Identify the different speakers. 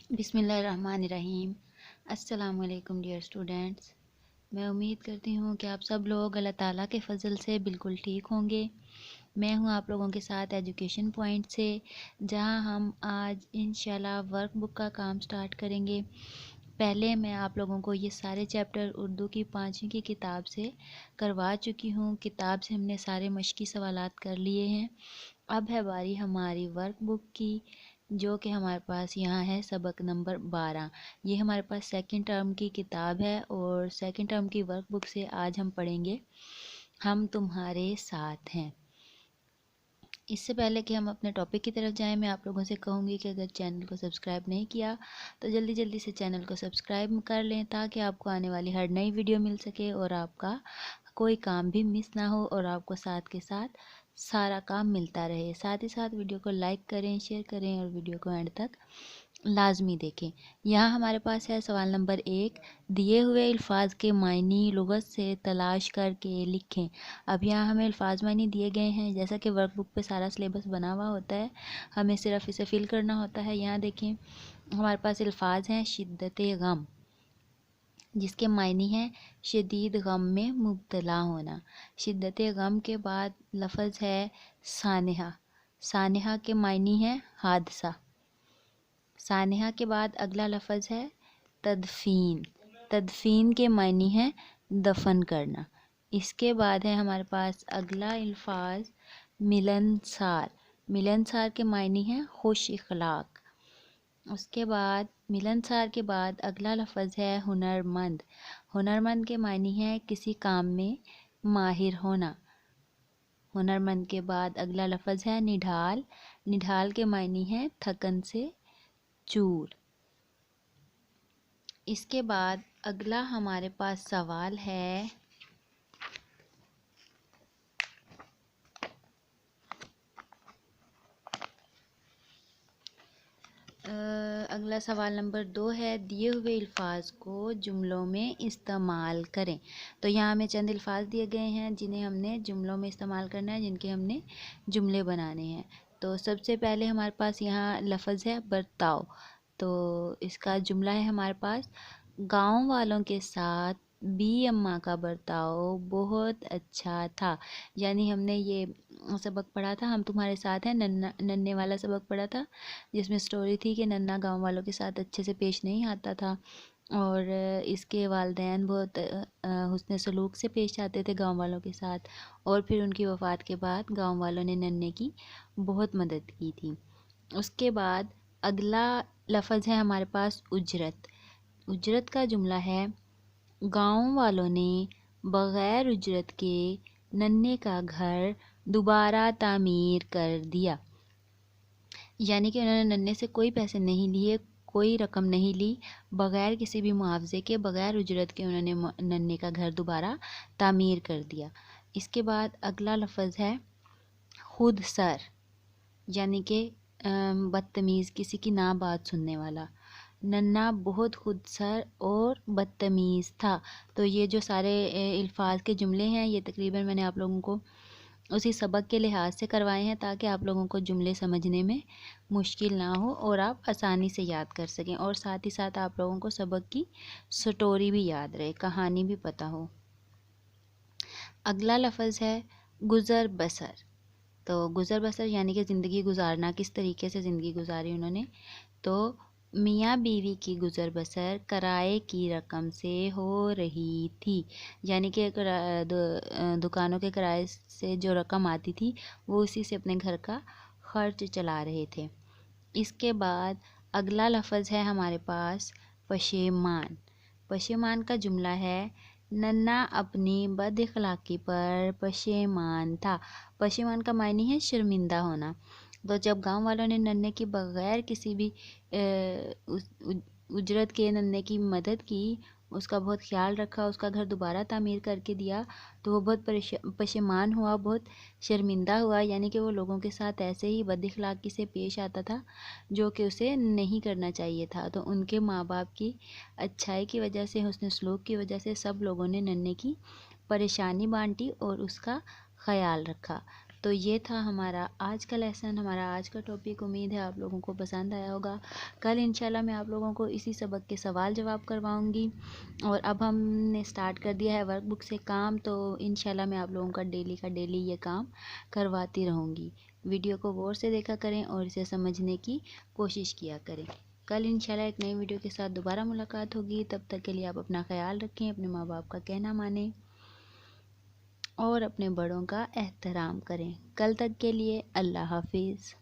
Speaker 1: بسم اللہ الرحمن الرحیم۔ السلام علیکم ڈیئر اسٹوڈینٹس، میں امید کرتی ہوں کہ آپ سب لوگ اللہ تعالیٰ کے فضل سے بالکل ٹھیک ہوں گے۔ میں ہوں آپ لوگوں کے ساتھ ایجوکیشن پوائنٹ سے، جہاں ہم آج انشاءاللہ ورک بک کا کام سٹارٹ کریں گے۔ پہلے میں آپ لوگوں کو یہ سارے چیپٹر اردو کی 5ویں کی کتاب سے کروا چکی ہوں۔ کتاب سے ہم نے سارے مشقی سوالات کر لیے ہیں۔ اب ہے باری ہماری ورک بک کی، جو کہ ہمارے پاس یہاں ہے سبق نمبر 12۔ یہ ہمارے پاس سیکنڈ ٹرم کی کتاب ہے اور سیکنڈ ٹرم کی ورک بک سے آج ہم پڑھیں گے ہم تمہارے ساتھ ہیں۔ اس سے پہلے کہ ہم اپنے ٹاپک کی طرف جائیں، میں آپ لوگوں سے کہوں گی کہ اگر چینل کو سبسکرائب نہیں کیا تو جلدی جلدی سے چینل کو سبسکرائب کر لیں، تاکہ آپ کو آنے والی ہر نئی ویڈیو مل سکے اور آپ کا کوئی کام بھی مس نہ ہو اور آپ کو ساتھ کے ساتھ سارا کام ملتا رہے۔ ساتھ ہی ساتھ ویڈیو کو لائک کریں، شیئر کریں اور ویڈیو کو اینڈ تک لازمی دیکھیں۔ یہاں ہمارے پاس ہے سوال نمبر 1، دیے ہوئے الفاظ کے معنی لغت سے تلاش کر کے لکھیں۔ اب یہاں ہمیں الفاظ معنی دیے گئے ہیں، جیسا کہ ورک بک پہ سارا سلیبس بنا ہوا ہوتا ہے، ہمیں صرف اسے فل کرنا ہوتا ہے۔ یہاں دیکھیں ہمارے پاس الفاظ ہیں شدت غم، جس کے معنی ہیں شدید غم میں مبتلا ہونا۔ شدت غم کے بعد لفظ ہے سانحہ، سانحہ کے معنی ہے حادثہ۔ سانحہ کے بعد اگلا لفظ ہے تدفین، تدفین کے معنی ہے دفن کرنا۔ اس کے بعد ہے ہمارے پاس اگلا الفاظ ملنسار، ملنسار کے معنی ہے خوش اخلاق۔ اس کے بعد ملنسار کے بعد اگلا لفظ ہے ہنرمند، ہنرمند کے معنی ہے کسی کام میں ماہر ہونا۔ ہنرمند کے بعد اگلا لفظ ہے نڈھال، نڈھال کے معنی ہے تھکن سے چور۔ اس کے بعد اگلا ہمارے پاس سوال ہے اگلا سوال نمبر 2 ہے، دیے ہوئے الفاظ کو جملوں میں استعمال کریں۔ تو یہاں ہمیں چند الفاظ دیے گئے ہیں جنہیں ہم نے جملوں میں استعمال کرنا ہے، جن کے ہم نے جملے بنانے ہیں۔ تو سب سے پہلے ہمارے پاس یہاں لفظ ہے برتاؤ، تو اس کا جملہ ہے ہمارے پاس، گاؤں والوں کے ساتھ بی اماں کا برتاؤ بہت اچھا تھا۔ یعنی ہم نے یہ سبق پڑھا تھا ہم تمہارے ساتھ ہیں، ننے والا سبق پڑھا تھا، جس میں سٹوری تھی کہ ننا گاؤں والوں کے ساتھ اچھے سے پیش نہیں آتا تھا اور اس کے والدین بہت حسن سلوک سے پیش آتے تھے گاؤں والوں کے ساتھ، اور پھر ان کی وفات کے بعد گاؤں والوں نے ننے کی بہت مدد کی تھی۔ اس کے بعد اگلا لفظ ہے ہمارے پاس اجرت، اجرت کا جملہ ہے، گاؤں والوں نے بغیر اجرت کے ننے کا گھر دوبارہ تعمیر کر دیا۔ یعنی کہ انہوں نے ننے سے کوئی پیسے نہیں لیے، کوئی رقم نہیں لی، بغیر کسی بھی معاوضے کے، بغیر اجرت کے انہوں نے ننے کا گھر دوبارہ تعمیر کر دیا۔ اس کے بعد اگلا لفظ ہے خود سر، یعنی کہ بدتمیز، کسی کی نہ بات سننے والا۔ ننا بہت خود سر اور بدتمیز تھا۔ تو یہ جو سارے الفاظ کے جملے ہیں، یہ تقریباً میں نے آپ لوگوں کو اسی سبق کے لحاظ سے کروائے ہیں، تاکہ آپ لوگوں کو جملے سمجھنے میں مشکل نہ ہو اور آپ آسانی سے یاد کر سکیں، اور ساتھ ہی ساتھ آپ لوگوں کو سبق کی سٹوری بھی یاد رہے، کہانی بھی پتہ ہو۔ اگلا لفظ ہے گزر بسر، تو گزر بسر یعنی کہ زندگی گزارنا، کس طریقے سے زندگی گزاری انہوں نے۔ تو میاں بیوی کی گزر بسر کرائے کی رقم سے ہو رہی تھی، یعنی کہ دکانوں کے کرائے سے جو رقم آتی تھی وہ اسی سے اپنے گھر کا خرچ چلا رہے تھے۔ اس کے بعد اگلا لفظ ہے ہمارے پاس پشیمان، پشیمان کا جملہ ہے، ننا اپنی بد اخلاقی پر پشیمان تھا۔ پشیمان کا معنی ہے شرمندہ ہونا۔ تو جب گاؤں والوں نے ننے کی بغیر کسی بھی اجرت کے ننے کی مدد کی، اس کا بہت خیال رکھا، اس کا گھر دوبارہ تعمیر کر کے دیا، تو وہ بہت پشیمان ہوا، بہت شرمندہ ہوا، یعنی کہ وہ لوگوں کے ساتھ ایسے ہی بد اخلاقی سے پیش آتا تھا جو کہ اسے نہیں کرنا چاہیے تھا۔ تو ان کے ماں باپ کی اچھائی کی وجہ سے، حسن سلوک کی وجہ سے سب لوگوں نے ننے کی پریشانی بانٹی اور اس کا خیال رکھا۔ تو یہ تھا ہمارا آج کا لیسن، ہمارا آج کا ٹاپک۔ امید ہے آپ لوگوں کو پسند آیا ہوگا۔ کل انشاءاللہ میں آپ لوگوں کو اسی سبق کے سوال جواب کرواؤں گی، اور اب ہم نے سٹارٹ کر دیا ہے ورک بک سے کام، تو انشاءاللہ میں آپ لوگوں کا ڈیلی یہ کام کرواتی رہوں گی۔ ویڈیو کو غور سے دیکھا کریں اور اسے سمجھنے کی کوشش کیا کریں۔ کل انشاءاللہ ایک نئی ویڈیو کے ساتھ دوبارہ ملاقات ہوگی۔ تب تک کے لیے آپ اپنا خیال رکھیں، اپنے ماں باپ کا کہنا مانیں اور اپنے بڑوں کا احترام کریں۔ کل تک کے لیے اللہ حافظ۔